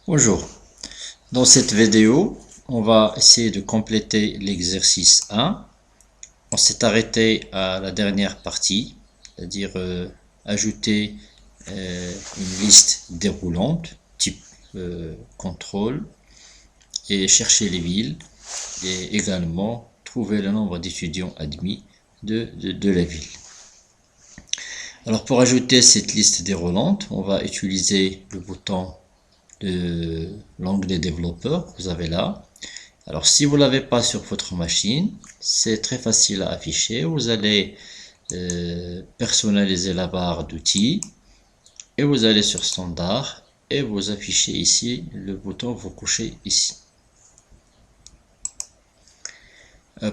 Bonjour, dans cette vidéo, on va essayer de compléter l'exercice 1. On s'est arrêté à la dernière partie, c'est-à-dire ajouter une liste déroulante, type contrôle, et chercher les villes, et également trouver le nombre d'étudiants admis de la ville. Alors pour ajouter cette liste déroulante, on va utiliser le bouton de l'onglet développeur que vous avez là. Alors si vous ne l'avez pas sur votre machine, c'est très facile à afficher. Vous allez personnaliser la barre d'outils et vous allez sur standard et vous affichez ici le bouton, vous couchez ici.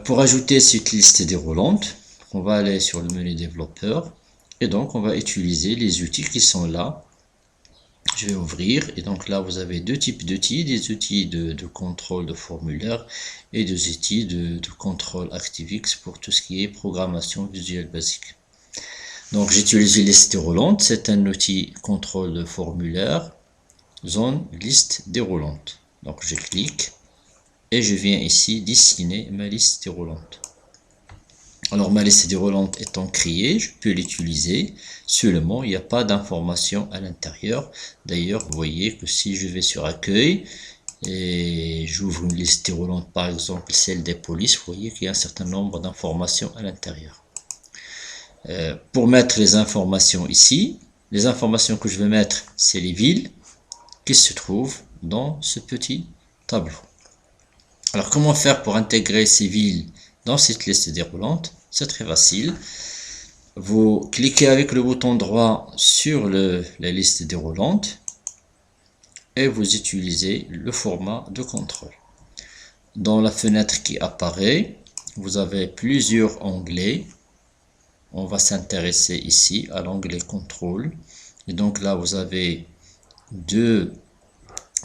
Pour ajouter cette liste déroulante, on va aller sur le menu développeur et donc on va utiliser les outils qui sont là. Je vais ouvrir et donc là vous avez deux types d'outils, des outils de contrôle de formulaire et des outils de contrôle ActiveX pour tout ce qui est programmation visuelle basique. Donc j'utilise liste déroulante, c'est un outil contrôle de formulaire, zone liste déroulante. Donc je clique et je viens ici dessiner ma liste déroulante. Alors ma liste déroulante étant créée, je peux l'utiliser, seulement il n'y a pas d'information à l'intérieur. D'ailleurs, vous voyez que si je vais sur accueil et j'ouvre une liste déroulante, par exemple celle des polices, vous voyez qu'il y a un certain nombre d'informations à l'intérieur. Pour mettre les informations ici, les informations que je vais mettre, c'est les villes qui se trouvent dans ce petit tableau. Alors comment faire pour intégrer ces villes dans cette liste déroulante? C'est très facile. Vous cliquez avec le bouton droit sur la liste déroulante et vous utilisez le format de contrôle. Dans la fenêtre qui apparaît, vous avez plusieurs onglets. On va s'intéresser ici à l'onglet contrôle. Et donc là, vous avez deux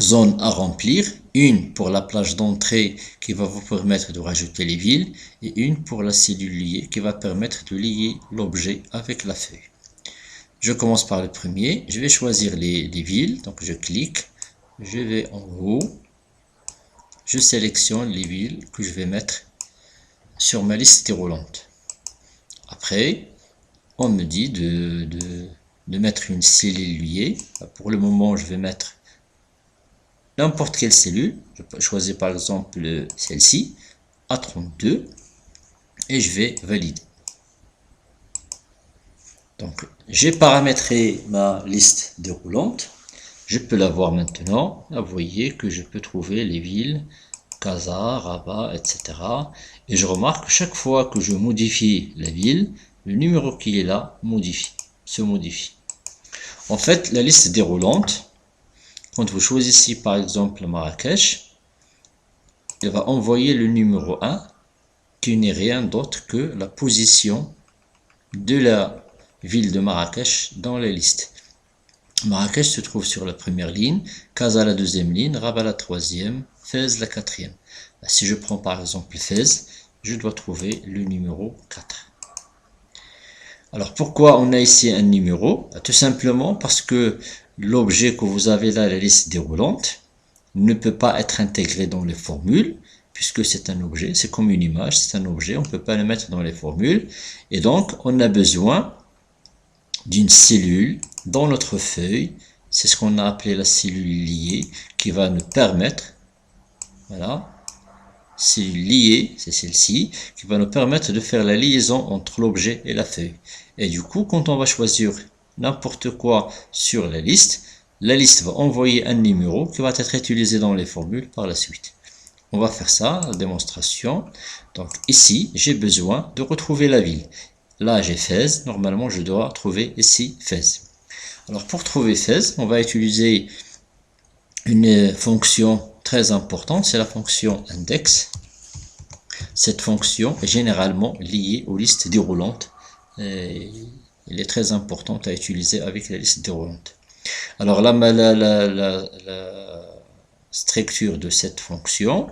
zones à remplir, une pour la plage d'entrée qui va vous permettre de rajouter les villes et une pour la cellule liée qui va permettre de lier l'objet avec la feuille. Je commence par le premier, je vais choisir les villes, donc je clique, je vais en haut, je sélectionne les villes que je vais mettre sur ma liste déroulante. Après, on me dit de mettre une cellule liée. Pour le moment, je vais mettre n'importe quelle cellule, je peux choisir par exemple celle-ci, A32, et je vais valider. Donc, j'ai paramétré ma liste déroulante, je peux la voir maintenant. Là, vous voyez que je peux trouver les villes, Casa, Rabat, etc. Et je remarque que chaque fois que je modifie la ville, le numéro qui est là se modifie. En fait, la liste déroulante, quand vous choisissez par exemple Marrakech, il va envoyer le numéro 1 qui n'est rien d'autre que la position de la ville de Marrakech dans la liste. Marrakech se trouve sur la première ligne, Casa la deuxième ligne, Rabat la troisième, Fès la quatrième. Si je prends par exemple Fès, je dois trouver le numéro 4. Alors pourquoi on a ici un numéro? Tout simplement parce que l'objet que vous avez là, la liste déroulante, ne peut pas être intégré dans les formules, puisque c'est un objet, c'est comme une image, c'est un objet, on ne peut pas le mettre dans les formules. Et donc, on a besoin d'une cellule dans notre feuille, c'est ce qu'on a appelé la cellule liée, qui va nous permettre, voilà, cellule liée, c'est celle-ci, qui va nous permettre de faire la liaison entre l'objet et la feuille. Et du coup, quand on va choisir n'importe quoi sur la liste va envoyer un numéro qui va être utilisé dans les formules par la suite. On va faire ça, la démonstration. Donc ici, j'ai besoin de retrouver la ville. Là, j'ai Fès. Normalement, je dois trouver ici Fès. Alors pour trouver Fès, on va utiliser une fonction très importante, c'est la fonction index. Cette fonction est généralement liée aux listes déroulantes. Elle est très importante à utiliser avec la liste déroulante. Alors là, la structure de cette fonction,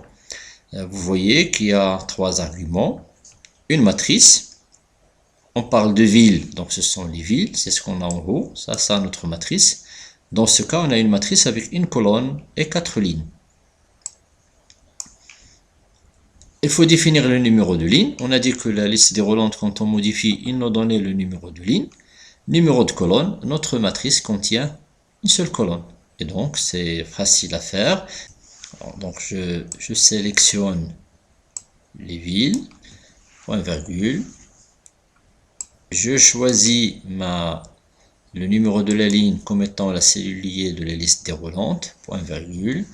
vous voyez qu'il y a trois arguments. Une matrice, on parle de villes, donc ce sont les villes, c'est ce qu'on a en haut, ça notre matrice. Dans ce cas, on a une matrice avec une colonne et 4 lignes. Il faut définir le numéro de ligne. On a dit que la liste déroulante, quand on modifie, il nous donnait le numéro de ligne. Numéro de colonne, notre matrice contient une seule colonne. Et donc, c'est facile à faire. Alors, donc, je sélectionne les villes, point virgule. Je choisis le numéro de la ligne comme étant la cellule liée de la liste déroulante, point virgule.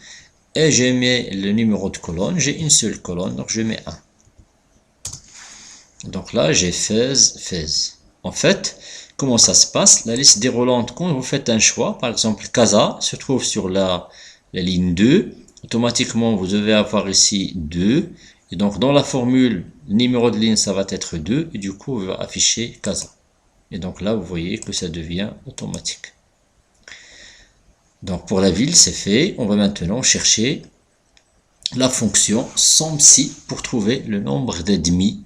Et je mets le numéro de colonne, j'ai une seule colonne, donc je mets 1. Donc là, j'ai phase. En fait, comment ça se passe? La liste déroulante, quand vous faites un choix, par exemple, Casa se trouve sur la ligne 2, automatiquement, vous devez avoir ici 2. Et donc, dans la formule, le numéro de ligne, ça va être 2, et du coup, on va afficher Casa. Et donc là, vous voyez que ça devient automatique. Donc pour la ville, c'est fait. On va maintenant chercher la fonction SOM-SI pour trouver le nombre d'admis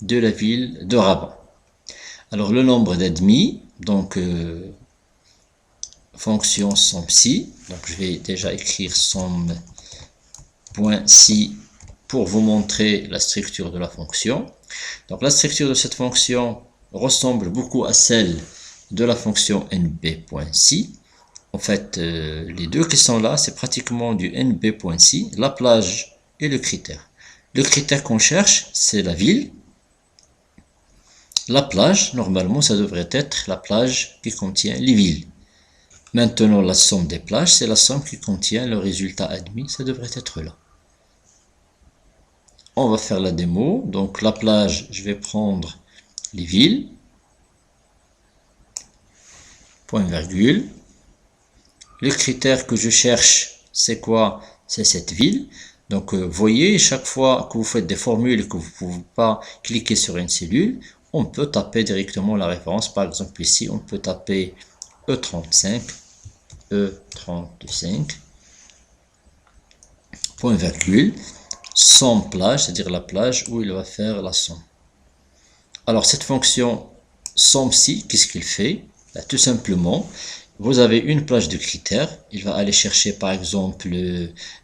de la ville de Rabat. Alors le nombre d'admis, donc fonction SOM-SI. Donc je vais déjà écrire SOM.SI pour vous montrer la structure de la fonction. Donc la structure de cette fonction ressemble beaucoup à celle de la fonction NB.SI. En fait, les deux qui sont là, c'est pratiquement du NB.SI, la plage et le critère. Le critère qu'on cherche, c'est la ville. La plage, normalement, ça devrait être la plage qui contient les villes. Maintenant, la somme des plages, c'est la somme qui contient le résultat admis, ça devrait être là. On va faire la démo. Donc, la plage, je vais prendre les villes. Point virgule. Le critère que je cherche, c'est quoi? C'est cette ville. Donc, voyez, chaque fois que vous faites des formules et que vous ne pouvez pas cliquer sur une cellule, on peut taper directement la référence. Par exemple, ici, on peut taper E35, point virgule, somme plage, c'est-à-dire la plage où il va faire la somme. Alors, cette fonction SOM-SI, qu'est-ce qu'il fait? Tout simplement, vous avez une plage de critères. Il va aller chercher par exemple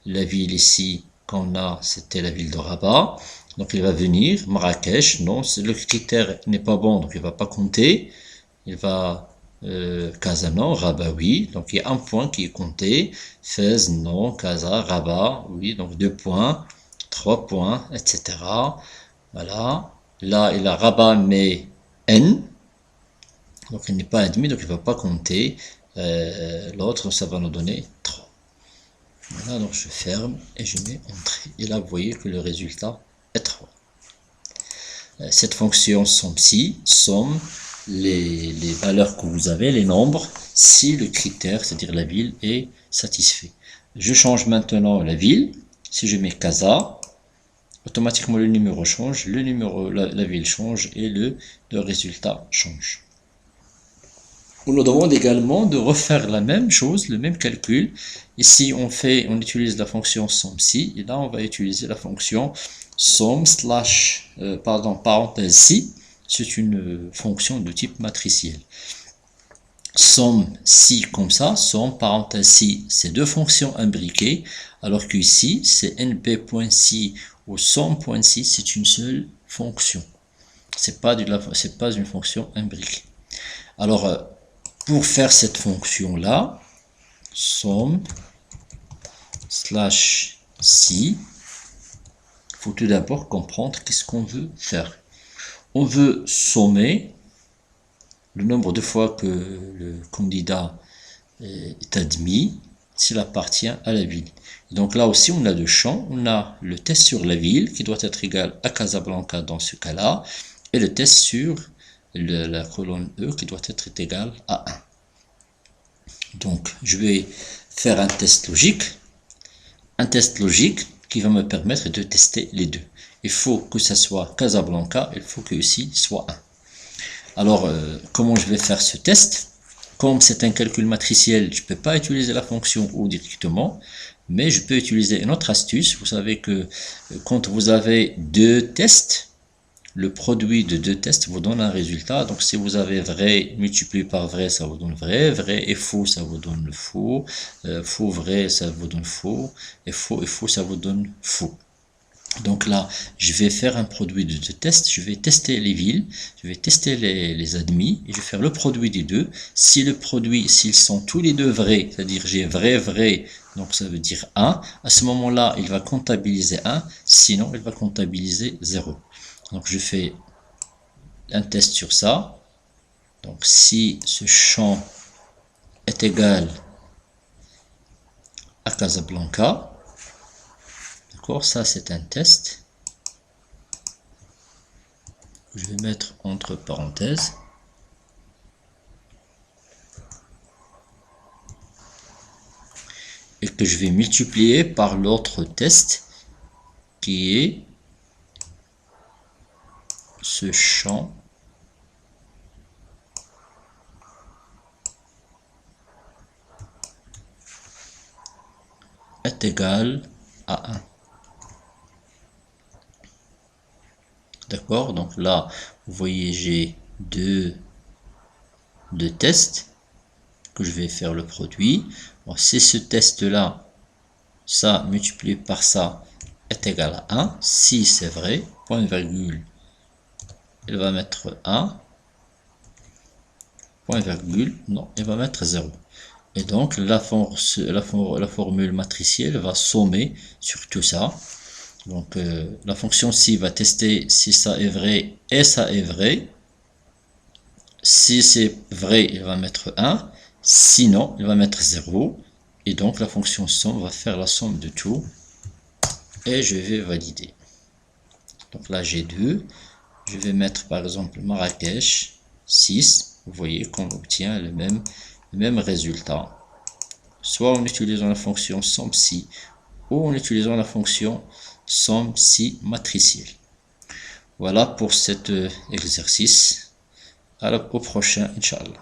la ville ici qu'on a, c'était la ville de Rabat. Donc il va venir, Marrakech, non, le critère n'est pas bon, donc il ne va pas compter. Il va Casa, non, Rabat, oui. Donc il y a un point qui est compté. Fès, non, Casa, Rabat, oui. Donc 2 points, 3 points, etc. Voilà. Là, il a Rabat, mais N. Donc il n'est pas admis, donc il ne va pas compter. L'autre, ça va nous donner 3. Voilà, donc je ferme et je mets entrée. Et là, vous voyez que le résultat est 3. Cette fonction SOM-SI somme les valeurs que vous avez, les nombres, si le critère, c'est-à-dire la ville, est satisfait. Je change maintenant la ville. Si je mets Casa, automatiquement le numéro change, la ville change et le résultat change. On nous demande également de refaire la même chose, le même calcul. Ici, on utilise la fonction SOM-SI, et là, on va utiliser la fonction parenthèse SI. C'est une fonction de type matriciel. SOM-SI comme ça, SOM, parenthèse SI, c'est deux fonctions imbriquées, alors qu'ici, c'est NP.SI ou SOM.SI, c'est une seule fonction. C'est pas une fonction imbriquée. Alors, pour faire cette fonction-là, SOM/SI, il faut tout d'abord comprendre qu'est-ce qu'on veut faire. On veut sommer le nombre de fois que le candidat est admis s'il appartient à la ville. Donc là aussi, on a deux champs. On a le test sur la ville qui doit être égal à Casablanca dans ce cas-là, et le test sur la colonne E qui doit être égale à 1. Donc, je vais faire un test logique qui va me permettre de tester les deux. Il faut que ça soit Casablanca, il faut que ici soit 1. Alors, comment je vais faire ce test? Comme c'est un calcul matriciel, je ne peux pas utiliser la fonction OU directement, mais je peux utiliser une autre astuce. Vous savez que quand vous avez deux tests, le produit de deux tests vous donne un résultat. Donc si vous avez vrai multiplié par vrai, ça vous donne vrai, vrai et faux, ça vous donne le faux, faux, vrai, ça vous donne faux, et faux, ça vous donne faux. Donc là, je vais faire un produit de deux tests, je vais tester les villes, je vais tester les admis, et je vais faire le produit des deux. Si le produit, s'ils sont tous les deux vrais, c'est-à-dire j'ai vrai, vrai, donc ça veut dire 1, à ce moment-là, il va comptabiliser 1, sinon il va comptabiliser 0. Donc je fais un test sur ça. Donc si ce champ est égal à Casablanca, d'accord, ça c'est un test. Je vais mettre entre parenthèses. Et que je vais multiplier par l'autre test qui est ce champ est égal à 1. D'accord, donc là, vous voyez, j'ai deux tests que je vais faire le produit. Bon, si ce test-là, ça multiplié par ça est égal à 1, si c'est vrai, point virgule, il va mettre 1, point virgule, non, il va mettre 0. Et donc, la formule matricielle va sommer sur tout ça. Donc, la fonction ci va tester si ça est vrai et ça est vrai. Si c'est vrai, il va mettre 1. Sinon, il va mettre 0. Et donc, la fonction somme va faire la somme de tout. Et je vais valider. Donc là, j'ai 2. Je vais mettre par exemple Marrakech 6. Vous voyez qu'on obtient le même résultat. Soit en utilisant la fonction somme-si ou en utilisant la fonction somme-si matricielle. Voilà pour cet exercice. Au prochain, Inch'Allah.